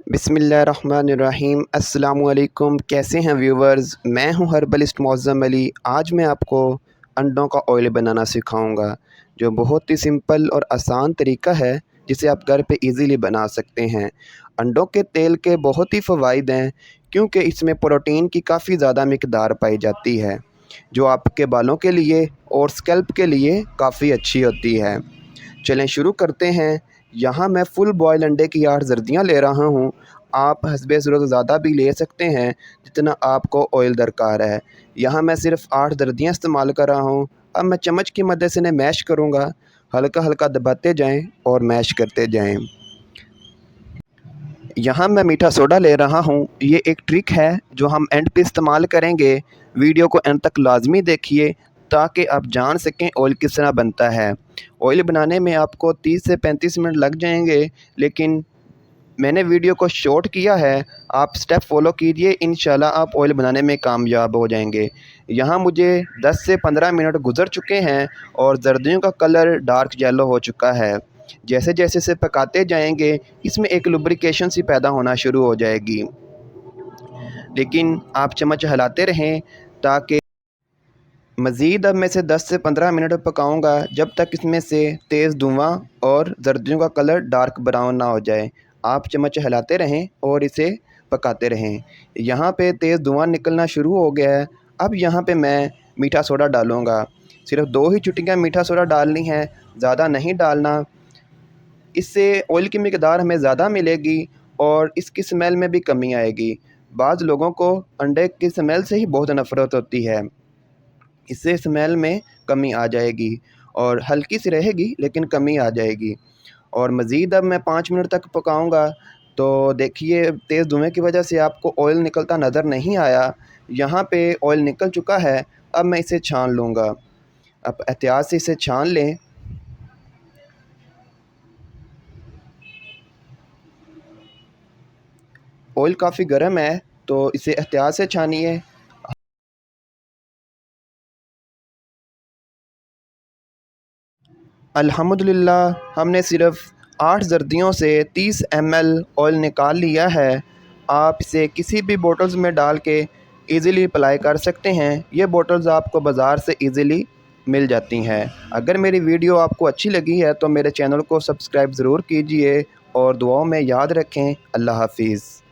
बिस्मिल्लाहिर्रहमानिर्रहीम। अस्सलामुअलैकुम। कैसे हैं व्यूवर्स? मैं हूं हर्बलिस्ट मौज़्ज़म अली। आज मैं आपको अंडों का ऑयल बनाना सिखाऊंगा, जो बहुत ही सिंपल और आसान तरीका है जिसे आप घर पे इजीली बना सकते हैं। अंडों के तेल के बहुत ही फ़वाइद हैं, क्योंकि इसमें प्रोटीन की काफ़ी ज़्यादा मिकदार पाई जाती है, जो आपके बालों के लिए और स्कैल्प के लिए काफ़ी अच्छी होती है। चलें शुरू करते हैं। यहाँ मैं फुल बॉयल अंडे की 8 जर्दियाँ ले रहा हूँ। आप हस्बे ज़रूरत ज़्यादा भी ले सकते हैं, जितना आपको ऑयल दरकार है। यहाँ मैं सिर्फ़ 8 जर्दियाँ इस्तेमाल कर रहा हूँ। अब मैं चम्मच की मदद से इन्हें मैश करूँगा। हल्का हल्का दबाते जाएं और मैश करते जाएं। यहाँ मैं मीठा सोडा ले रहा हूँ। ये एक ट्रिक है जो हम एंड पे इस्तेमाल करेंगे। वीडियो को एंड तक लाजमी देखिए, ताकि आप जान सकें ऑयल किस तरह बनता है। ऑयल बनाने में आपको 30 से 35 मिनट लग जाएंगे, लेकिन मैंने वीडियो को शॉर्ट किया है। आप स्टेप फॉलो कीजिए, इंशाल्लाह आप ऑयल बनाने में कामयाब हो जाएंगे। यहाँ मुझे 10 से 15 मिनट गुजर चुके हैं और जर्दियों का कलर डार्क येलो हो चुका है। जैसे जैसे इसे पकाते जाएंगे, इसमें एक लुब्रिकेशन सी पैदा होना शुरू हो जाएगी, लेकिन आप चम्मच हिलाते रहें ताकि मज़ीद। अब मैं इसे 10 से 15 मिनट पकाऊंगा, जब तक इसमें से तेज़ धुआं और जर्दियों का कलर डार्क ब्राउन ना हो जाए। आप चम्मच हिलाते रहें और इसे पकाते रहें। यहाँ पे तेज़ धुआं निकलना शुरू हो गया है। अब यहाँ पे मैं मीठा सोडा डालूँगा। सिर्फ 2 ही चुटकियाँ मीठा सोडा डालनी है, ज़्यादा नहीं डालना। इससे ऑयल की मिकदार हमें ज़्यादा मिलेगी और इसकी स्मेल में भी कमी आएगी। बाज़ लोगों को अंडे की स्मेल से ही बहुत नफ़रत होती है, इससे स्मेल में कमी आ जाएगी और हल्की सी रहेगी लेकिन कमी आ जाएगी। और मज़ीद अब मैं 5 मिनट तक पकाऊंगा। तो देखिए, तेज़ धुएं की वजह से आपको ऑयल निकलता नज़र नहीं आया। यहाँ पे ऑयल निकल चुका है। अब मैं इसे छान लूँगा। अब एहतियात से इसे छान लें। ऑयल काफ़ी गर्म है, तो इसे एहतियात से छानिए। अल्हम्दुलिल्लाह हमने सिर्फ़ 8 जर्दियों से 30 ml ऑयल निकाल लिया है। आप इसे किसी भी बोतल्स में डाल के ईज़िली अप्लाई कर सकते हैं। ये बोतल्स आपको बाज़ार से ईज़िली मिल जाती हैं। अगर मेरी वीडियो आपको अच्छी लगी है तो मेरे चैनल को सब्सक्राइब ज़रूर कीजिए और दुआओं में याद रखें। अल्लाह हाफ़िज़।